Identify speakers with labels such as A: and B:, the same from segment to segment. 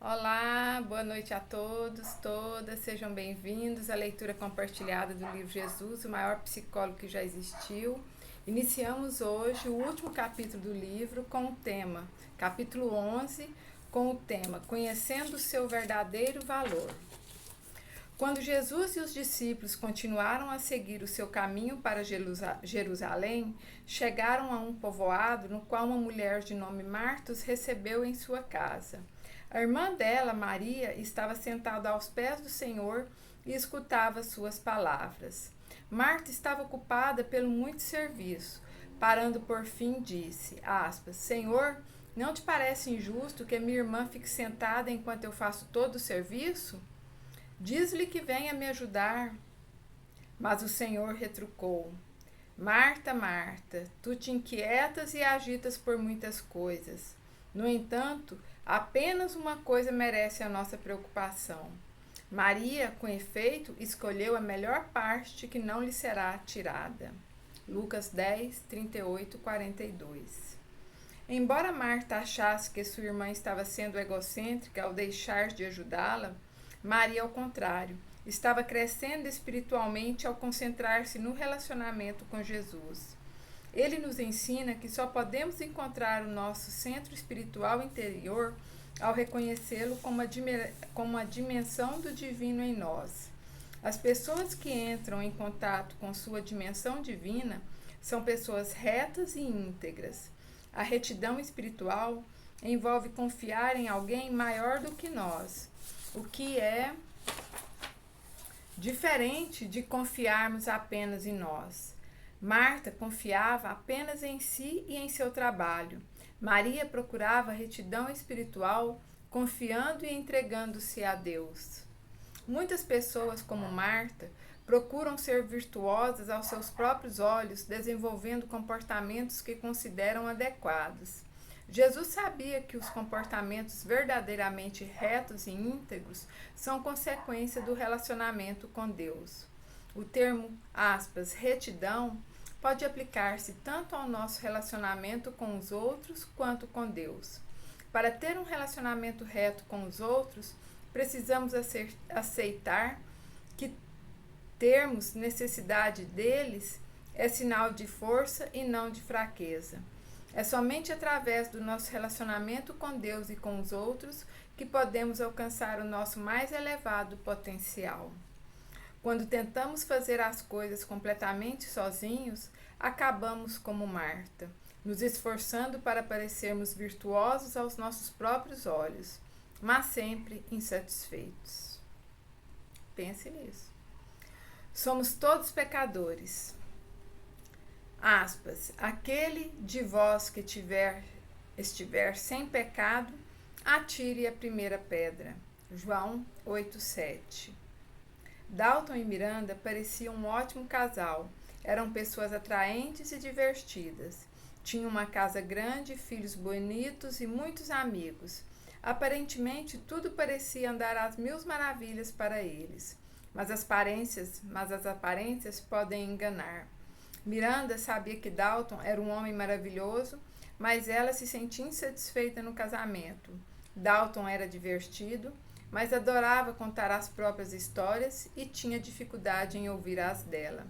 A: Olá, boa noite a todos, todas, sejam bem-vindos à leitura compartilhada do livro Jesus, o maior psicólogo que já existiu. Iniciamos hoje o último capítulo do livro com o tema, capítulo 11, com o tema Conhecendo o seu verdadeiro valor. Quando Jesus e os discípulos continuaram a seguir o seu caminho para Jerusalém, chegaram a um povoado no qual uma mulher de nome Marta os recebeu em sua casa. A irmã dela, Maria, estava sentada aos pés do Senhor e escutava suas palavras. Marta estava ocupada pelo muito serviço. Parando por fim, disse, Senhor, não te parece injusto que minha irmã fique sentada enquanto eu faço todo o serviço? Diz-lhe que venha me ajudar. Mas o Senhor retrucou, Marta, Marta, tu te inquietas e agitas por muitas coisas. No entanto, apenas uma coisa merece a nossa preocupação. Maria, com efeito, escolheu a melhor parte que não lhe será tirada. Lucas 10, 38, 42. Embora Marta achasse que sua irmã estava sendo egocêntrica ao deixar de ajudá-la, Maria, ao contrário, estava crescendo espiritualmente ao concentrar-se no relacionamento com Jesus. Ele nos ensina que só podemos encontrar o nosso centro espiritual interior ao reconhecê-lo como a dimensão do divino em nós. As pessoas que entram em contato com sua dimensão divina são pessoas retas e íntegras. A retidão espiritual envolve confiar em alguém maior do que nós, o que é diferente de confiarmos apenas em nós. Marta confiava apenas em si e em seu trabalho. Maria procurava retidão espiritual, confiando e entregando-se a Deus. Muitas pessoas, como Marta, procuram ser virtuosas aos seus próprios olhos, desenvolvendo comportamentos que consideram adequados. Jesus sabia que os comportamentos verdadeiramente retos e íntegros são consequência do relacionamento com Deus. O termo, retidão, pode aplicar-se tanto ao nosso relacionamento com os outros quanto com Deus. Para ter um relacionamento reto com os outros, precisamos aceitar que termos necessidade deles é sinal de força e não de fraqueza. É somente através do nosso relacionamento com Deus e com os outros que podemos alcançar o nosso mais elevado potencial. Quando tentamos fazer as coisas completamente sozinhos, acabamos como Marta, nos esforçando para parecermos virtuosos aos nossos próprios olhos, mas sempre insatisfeitos. Pense nisso. Somos todos pecadores. Aquele de vós que estiver sem pecado, atire a primeira pedra. João 8:7. Dalton e Miranda pareciam um ótimo casal. Eram pessoas atraentes e divertidas. Tinham uma casa grande, filhos bonitos e muitos amigos. Aparentemente, tudo parecia andar às mil maravilhas para eles. Mas as aparências podem enganar. Miranda sabia que Dalton era um homem maravilhoso, mas ela se sentia insatisfeita no casamento. Dalton era divertido, mas adorava contar as próprias histórias e tinha dificuldade em ouvir as dela.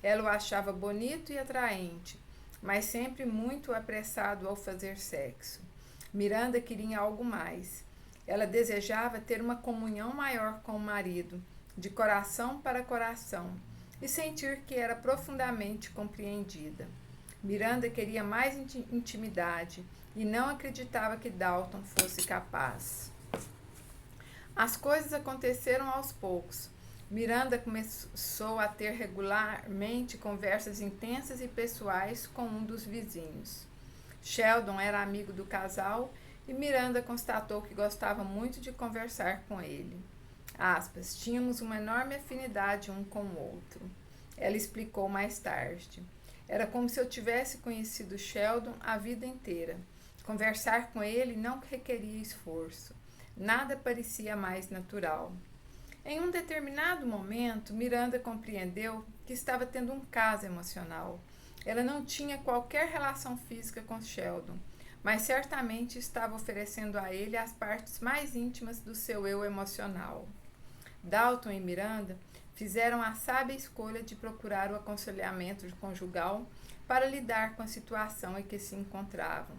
A: Ela o achava bonito e atraente, mas sempre muito apressado ao fazer sexo. Miranda queria algo mais. Ela desejava ter uma comunhão maior com o marido, de coração para coração, e sentir que era profundamente compreendida. Miranda queria mais intimidade e não acreditava que Dalton fosse capaz. As coisas aconteceram aos poucos. Miranda começou a ter regularmente conversas intensas e pessoais com um dos vizinhos. Sheldon era amigo do casal e Miranda constatou que gostava muito de conversar com ele. Tínhamos uma enorme afinidade um com o outro. Ela explicou mais tarde. Era como se eu tivesse conhecido Sheldon a vida inteira. Conversar com ele não requeria esforço. Nada parecia mais natural. Em um determinado momento, Miranda compreendeu que estava tendo um caso emocional. Ela não tinha qualquer relação física com Sheldon, mas certamente estava oferecendo a ele as partes mais íntimas do seu eu emocional. Dalton e Miranda fizeram a sábia escolha de procurar o aconselhamento conjugal para lidar com a situação em que se encontravam.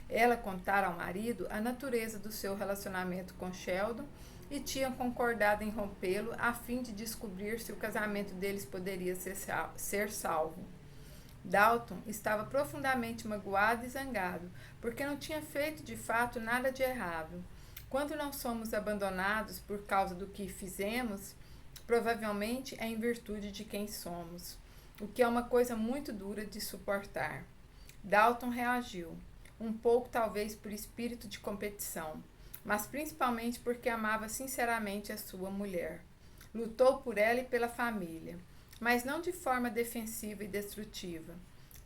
A: Ela contara ao marido a natureza do seu relacionamento com Sheldon e tinham concordado em rompê-lo a fim de descobrir se o casamento deles poderia ser salvo. Dalton estava profundamente magoado e zangado, porque não tinha feito de fato nada de errado. Quando não somos abandonados por causa do que fizemos, provavelmente é em virtude de quem somos, o que é uma coisa muito dura de suportar. Dalton reagiu, um pouco talvez por espírito de competição, mas principalmente porque amava sinceramente a sua mulher. Lutou por ela e pela família, mas não de forma defensiva e destrutiva.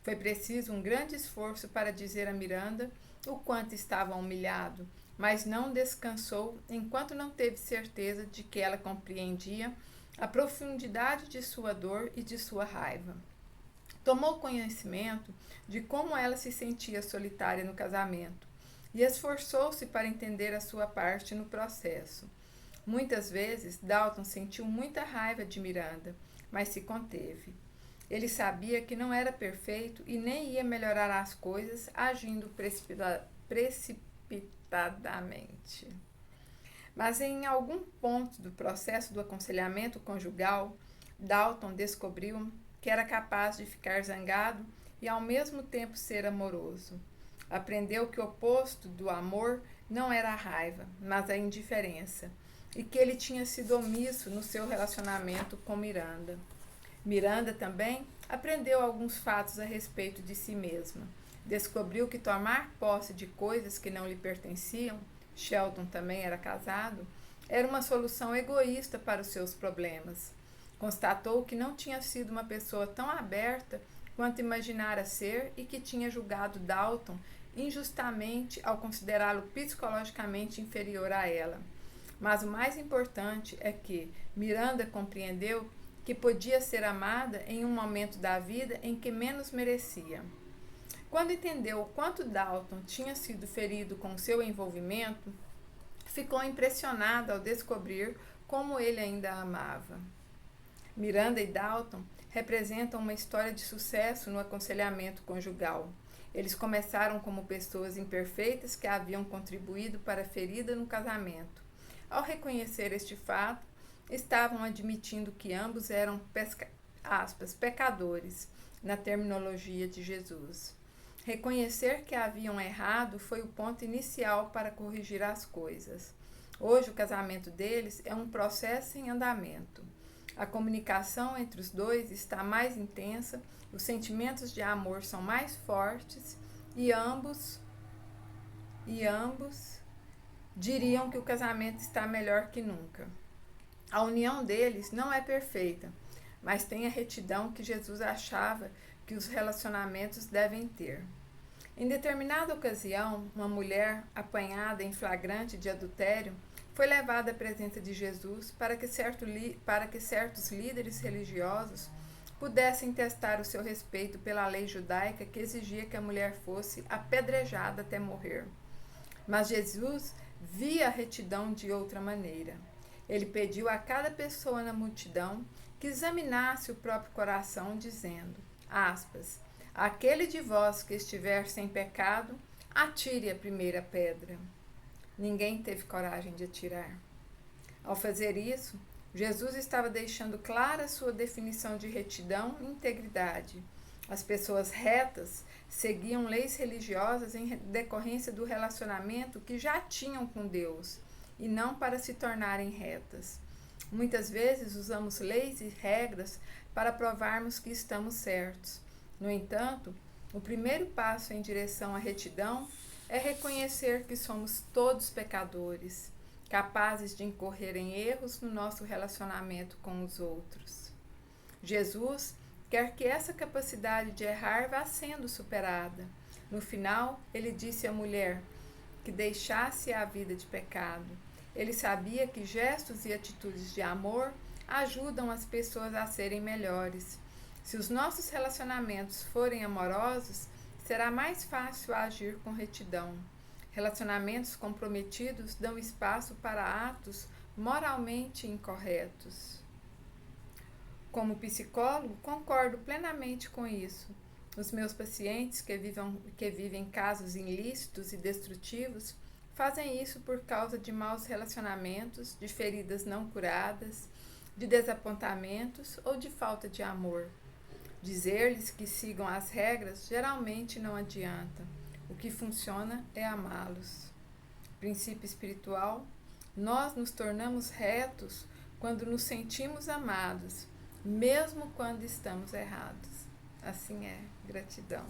A: Foi preciso um grande esforço para dizer a Miranda o quanto estava humilhado, mas não descansou enquanto não teve certeza de que ela compreendia a profundidade de sua dor e de sua raiva. Tomou conhecimento de como ela se sentia solitária no casamento e esforçou-se para entender a sua parte no processo. Muitas vezes, Dalton sentiu muita raiva de Miranda, mas se conteve. Ele sabia que não era perfeito e nem ia melhorar as coisas agindo precipitadamente. Mas em algum ponto do processo do aconselhamento conjugal, Dalton descobriu que era capaz de ficar zangado e ao mesmo tempo ser amoroso. Aprendeu que o oposto do amor não era a raiva, mas a indiferença, e que ele tinha sido omisso no seu relacionamento com Miranda. Miranda também aprendeu alguns fatos a respeito de si mesma. Descobriu que tomar posse de coisas que não lhe pertenciam, Sheldon também era casado, era uma solução egoísta para os seus problemas. Constatou que não tinha sido uma pessoa tão aberta quanto imaginara ser e que tinha julgado Dalton injustamente ao considerá-lo psicologicamente inferior a ela. Mas o mais importante é que Miranda compreendeu que podia ser amada em um momento da vida em que menos merecia. Quando entendeu o quanto Dalton tinha sido ferido com seu envolvimento, ficou impressionada ao descobrir como ele ainda a amava. Miranda e Dalton representam uma história de sucesso no aconselhamento conjugal. Eles começaram como pessoas imperfeitas que haviam contribuído para a ferida no casamento. Ao reconhecer este fato, estavam admitindo que ambos eram pecadores, na terminologia de Jesus. Reconhecer que haviam errado foi o ponto inicial para corrigir as coisas. Hoje, o casamento deles é um processo em andamento. A comunicação entre os dois está mais intensa, os sentimentos de amor são mais fortes e ambos diriam que o casamento está melhor que nunca. A união deles não é perfeita, mas tem a retidão que Jesus achava que os relacionamentos devem ter. Em determinada ocasião, uma mulher apanhada em flagrante de adultério foi levada à presença de Jesus para que certos líderes religiosos pudessem testar o seu respeito pela lei judaica que exigia que a mulher fosse apedrejada até morrer. Mas Jesus via a retidão de outra maneira. Ele pediu a cada pessoa na multidão que examinasse o próprio coração, dizendo, aspas, aquele de vós que estiver sem pecado, atire a primeira pedra. Ninguém teve coragem de atirar. Ao fazer isso, Jesus estava deixando clara sua definição de retidão e integridade. As pessoas retas seguiam leis religiosas em decorrência do relacionamento que já tinham com Deus, e não para se tornarem retas. Muitas vezes usamos leis e regras para provarmos que estamos certos. No entanto, o primeiro passo em direção à retidão é reconhecer que somos todos pecadores, capazes de incorrer em erros no nosso relacionamento com os outros. Jesus quer que essa capacidade de errar vá sendo superada. No final, ele disse à mulher que deixasse a vida de pecado. Ele sabia que gestos e atitudes de amor ajudam as pessoas a serem melhores. Se os nossos relacionamentos forem amorosos, será mais fácil agir com retidão. Relacionamentos comprometidos dão espaço para atos moralmente incorretos. Como psicólogo, concordo plenamente com isso. Os meus pacientes que vivem casos ilícitos e destrutivos fazem isso por causa de maus relacionamentos, de feridas não curadas, de desapontamentos ou de falta de amor. Dizer-lhes que sigam as regras geralmente não adianta. O que funciona é amá-los. Princípio espiritual: nós nos tornamos retos quando nos sentimos amados, mesmo quando estamos errados. Assim é. Gratidão.